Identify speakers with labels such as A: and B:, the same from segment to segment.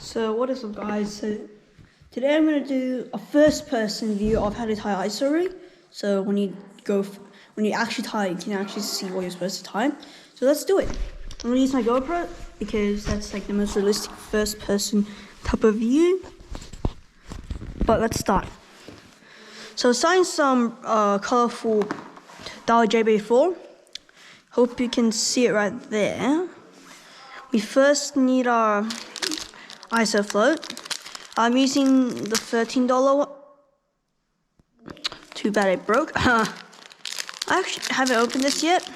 A: So what is up, guys? So today I'm going to do a first-person view of how to tie ISO ring. So when you actually tie, you can actually see what you're supposed to tie. So let's do it. I'm going to use my GoPro because that's like the most realistic first-person type of view. But let's start. So assign some colorful Dollar JB4. Hope you can see it right there. We first need our ISO float. I'm using the $13 one. Too bad it broke. I actually haven't opened this yet,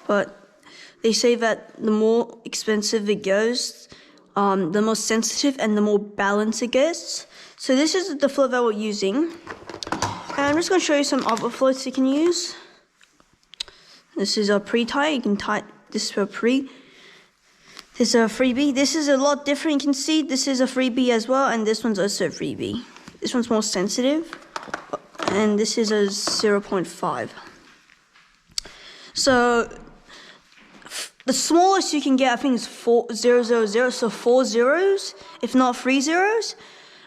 A: but they say that the more expensive it goes, the more sensitive and the more balanced it gets. So this is the float that we're using. And I'm just going to show you some other floats you can use. This is a pre-tie. You can tie this for a pre. This is a freebie. This is a lot different. You can see this is a freebie as well, and this one's also a freebie. This one's more sensitive, and this is a 0.5. So the smallest you can get, I think, is 4,000. So 4 zeros, if not 3 zeros.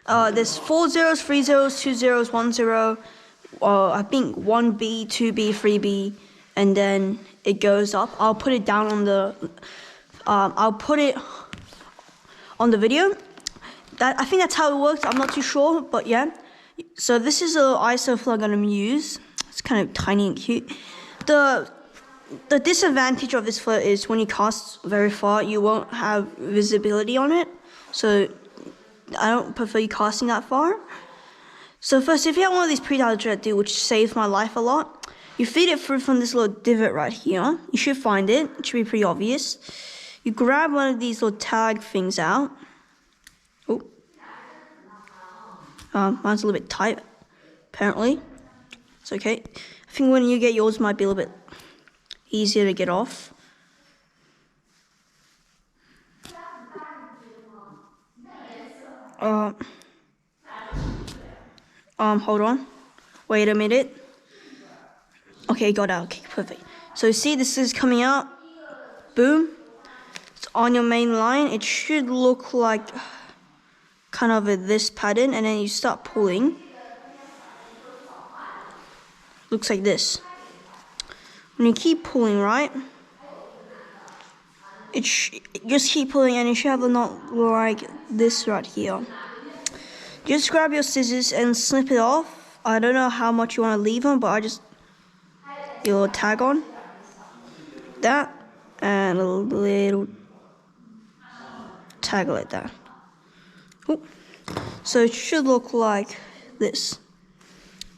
A: There's 4 zeros, 3 zeros, 2 zeros, 1 zero. I think 1B, 2B, 3B, and then it goes up. I'll put it down on the. I'll put it on the video. I think that's how it works. I'm not too sure, but yeah. So this is a ISO float I'm gonna use. It's kind of tiny and cute. The disadvantage of this float is when you cast very far, you won't have visibility on it. So I don't prefer you casting that far. So first, if you have one of these pre-tied jet do, which saves my life a lot, you feed it through from this little divot right here. You should find it. It should be pretty obvious. You grab one of these little tag things out. Oh. Mine's a little bit tight, apparently. It's okay. I think when you get yours, it might be a little bit easier to get off. Hold on. Wait a minute. Okay, got out. Okay, perfect. So see, this is coming out. Boom. It's on your main line. It should look like kind of this pattern, and then you start pulling. Looks like this. When you keep pulling, right? Just keep pulling, and it should have a knot like this right here. Just grab your scissors and snip it off. I don't know how much you want to leave on, but I just your tag on that and a little tag like that. Ooh. So it should look like this.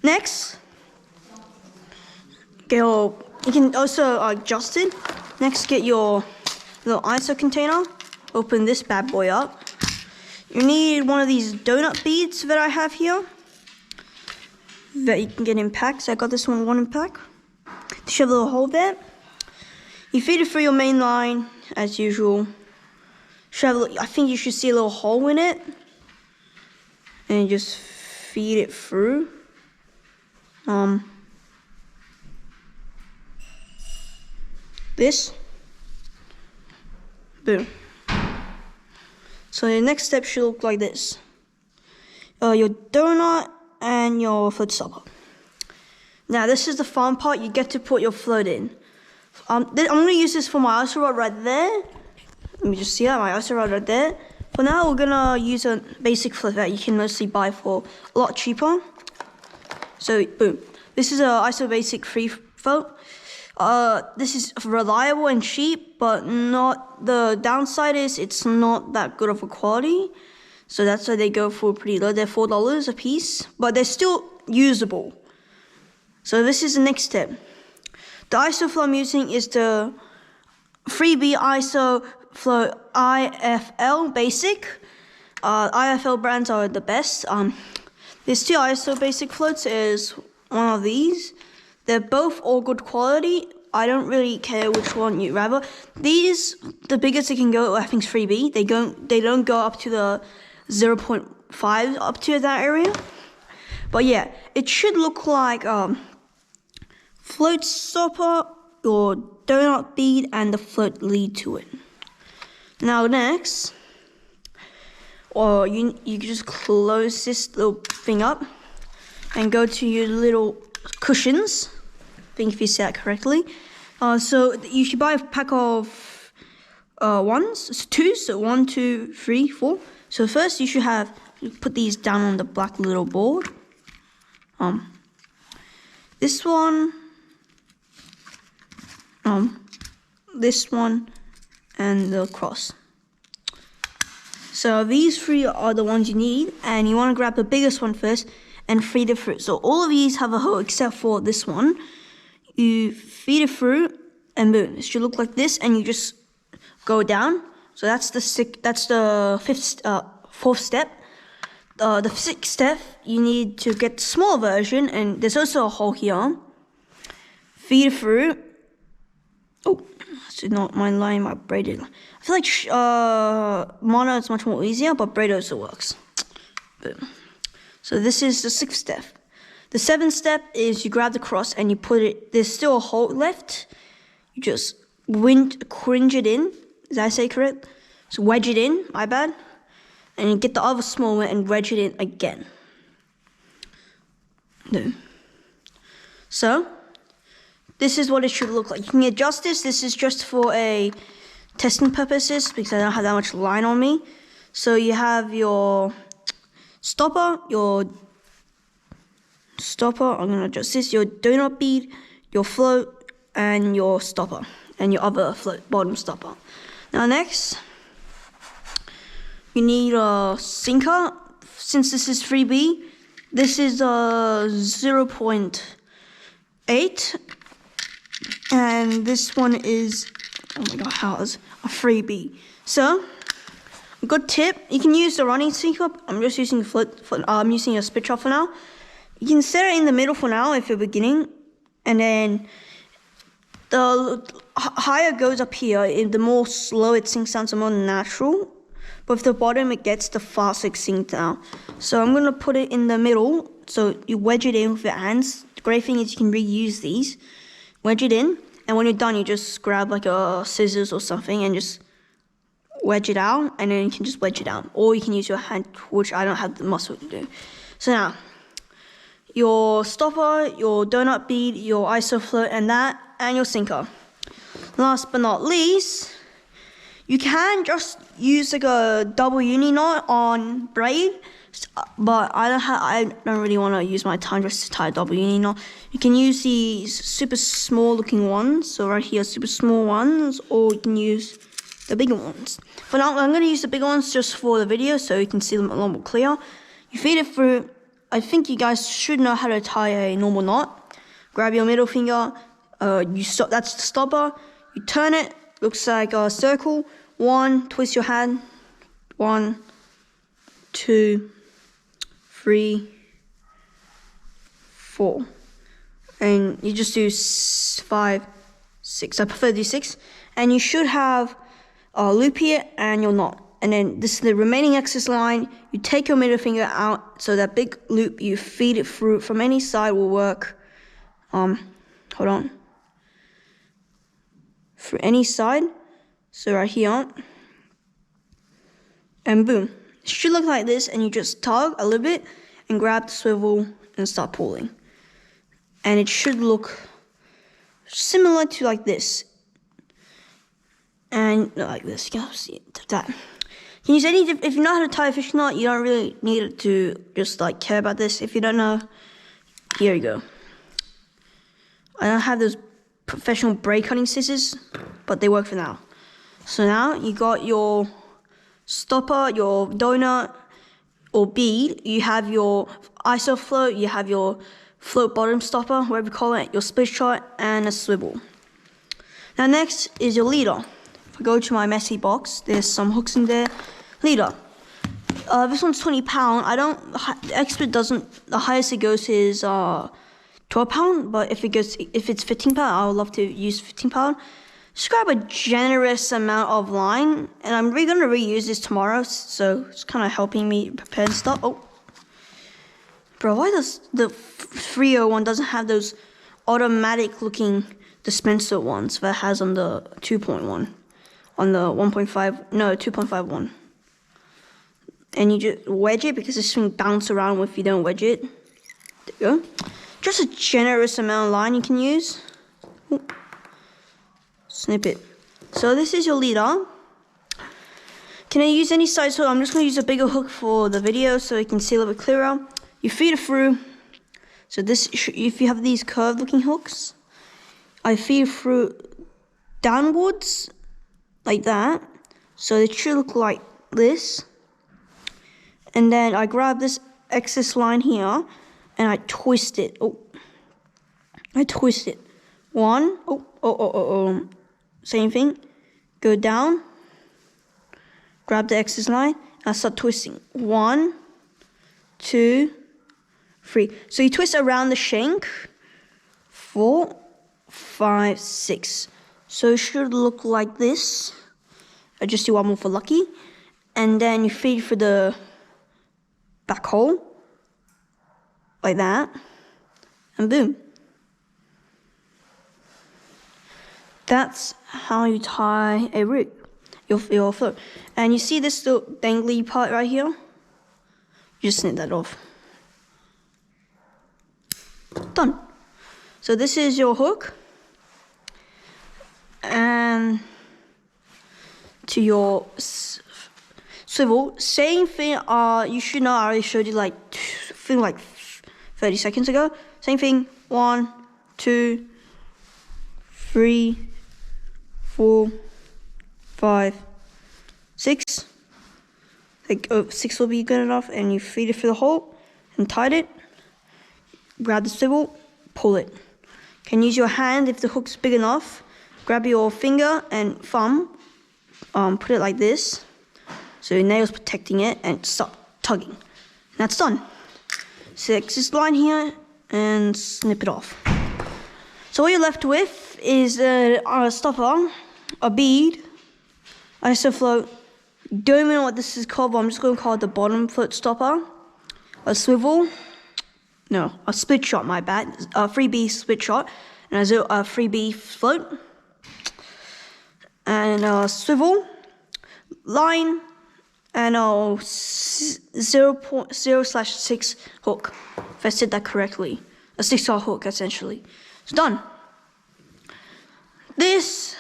A: Next, you can also adjust it. Next, get your little ISO container. Open this bad boy up. You need one of these donut beads that I have here that you can get in packs. I got this one in pack. To shove a little hole there. You feed it through your main line as usual. I think you should see a little hole in it, and just feed it through. This. Boom. So your next step should look like this. Your donut and your float stopper. Now this is the fun part. You get to put your float in. I'm going to use this for my ISO rod right there. Let me just see that, my ISO rod right there. For now, we're going to use a basic float that you can mostly buy for a lot cheaper. So, boom. This is a ISO basic free float. This is reliable and cheap, but not the downside is it's not that good of a quality. So that's why they go for pretty low. They're $4 a piece, but they're still usable. So this is the next step. The ISO float I'm using is the freebie ISO float IFL basic. IFL brands are the best. There's two ISO basic floats. Is one of these. They're both all good quality. I don't really care which one you'd rather. These, the biggest they can go, I think, is 3B. They don't go up to the 0.5 up to that area. But yeah, it should look like float stopper, your donut bead, and the float lead to it. Now next, or you can just close this little thing up and go to your little cushions. I think if you say that correctly. So you should buy a pack of two. So 1, 2, 3, 4. So first you should put these down on the black little board. This one, this one, and the cross. So these 3 are the ones you need, and you want to grab the biggest one first and feed it through. So all of these have a hole except for this one. You feed it through, and boom, it should look like this, and you just go down. So that's the 4th step. The 6th step, you need to get the small version, and there's also a hole here. Feed it through. Oh, this is not my line, my braided. I feel like mono is much more easier, but braid also works. Boom. So this is the 6th step. The 7th step is you grab the cross and you put it, there's still a hole left. You just cringe it in. Did I say correct? So wedge it in, my bad. And you get the other small one and wedge it in again. No. So, this is what it should look like. You can adjust this. This is just for testing purposes because I don't have that much line on me. So you have your stopper, I'm going to adjust this, your donut bead, your float, and your stopper, and your other float bottom stopper. Now next, you need a sinker. Since this is 3B, this is a 0.8, and this one is, oh my god, how is a 3B. So, a good tip, you can use the running sinker. I'm just using I'm using a spit shot for now. You can set it in the middle for now if you're beginning, and then the higher it goes up here, the more slow it sinks down, so more natural. But if the bottom it gets, the faster it sinks down. So I'm going to put it in the middle, so you wedge it in with your hands. The great thing is you can reuse these. Wedge it in, and when you're done, you just grab like a scissors or something and just wedge it out, and then you can just wedge it out. Or you can use your hand, which I don't have the muscle to do. So now, your stopper, your donut bead, your iso float, and your sinker. Last but not least, you can just use like a double uni knot on braid, but I don't really want to use my time just to tie a double uni knot. You can use these super small looking ones, so right here, super small ones, or you can use the bigger ones. For now, I'm going to use the bigger ones just for the video, so you can see them a lot more clear. You feed it through. I think you guys should know how to tie a normal knot. Grab your middle finger, that's the stopper. You turn it, looks like a circle. 1, twist your hand. 1, 2, 3, 4. And you just do 5, 6. I prefer to do 6. And you should have a loop here and your knot. And then this is the remaining excess line. You take your middle finger out, so that big loop, you feed it through from any side will work. Hold on. For any side, so right here, and boom. It should look like this, and you just tug a little bit and grab the swivel and start pulling. And it should look similar to like this. And like this, you can see it, that. You can use if you know how to tie a fishing knot, you don't really need to just like care about this. If you don't know, here you go. I don't have those professional braid cutting scissors, but they work for now. So now you got your stopper, your donut or bead, you have your iso float, you have your float bottom stopper, whatever you call it, your split shot, and a swivel. Now next is your leader. If I go to my messy box, there's some hooks in there. Leader. This one's £20. The expert doesn't, the highest it goes is £12, but if it's £15, I would love to use £15. Just grab a generous amount of line, and I'm going to reuse this tomorrow, so it's kind of helping me prepare and stuff. Oh, bro, why does the 301 doesn't have those automatic looking dispenser ones that it has on the 2.1, on the 1.5, no, 2.51. and you just wedge it because this thing bounce around if you don't wedge it. There you go. Just a generous amount of line you can use. Ooh. Snip it. So this is your leader. Can I use any size hook? I'm just going to use a bigger hook for the video so you can see a little bit clearer. You feed it through. So this, if you have these curved looking hooks, I feed it through downwards like that. So it should look like this. And then I grab this excess line here and I twist it. Oh, I twist it. One. Oh. Same thing. Go down. Grab the excess line. And I start twisting. 1, 2, 3. So you twist around the shank. 4, 5, 6. So it should look like this. I just do one more for lucky. And then you feed for the back hole. Like that. And boom. That's how you tie a rig, your float. And you see this little dangly part right here? You just snip that off. Done. So this is your hook. And to your swivel, same thing, you should know I already showed you like 30 seconds ago. Same thing, 1, 2, 3, 4, 5, 6. Like 6 will be good enough, and you feed it through the hole and tight it. Grab the swivel, pull it. Can use your hand if the hook's big enough. Grab your finger and thumb, put it like this, so your nail's protecting it, and start tugging. And that's done. Select this line here and snip it off. So what you're left with is a stopper, a bead, ISOFloat. Don't even know what this is called, but I'm just going to call it the bottom float stopper. A swivel, no, a split shot, my bad. A 3B split shot, and a 3B float. And a swivel, line, and a 0.0/6 hook, if I said that correctly. A 6-star hook, essentially. It's done. This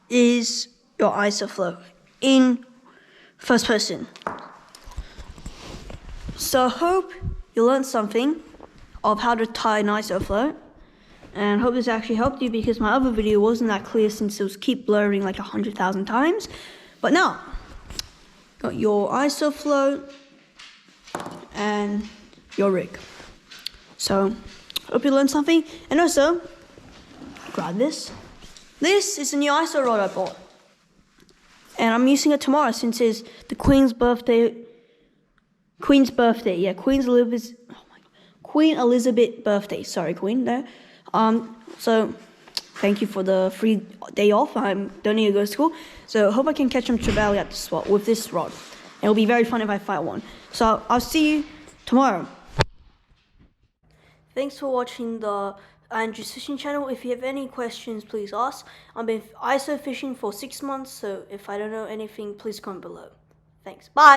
A: is your ISOFloat in first person. So I hope you learned something of how to tie an ISOFloat, and hope this actually helped you, because my other video wasn't that clear since it was keep blurring like 100,000 times. But now, got your ISOFloat and your rig. So, hope you learned something. And also, grab this. This is a new ISO rod I bought. And I'm using it tomorrow since it's the Queen's birthday. Queen Elizabeth birthday. Sorry, Queen, there. So, thank you for the free day off. I don't need to go to school. So, hope I can catch some trevally at the spot with this rod. It'll be very fun if I fight one. So, I'll see you tomorrow. Thanks for watching the Andrew's Fishing channel. If you have any questions, please ask. I've been ISO fishing for 6 months, so if I don't know anything, please comment below. Thanks. Bye.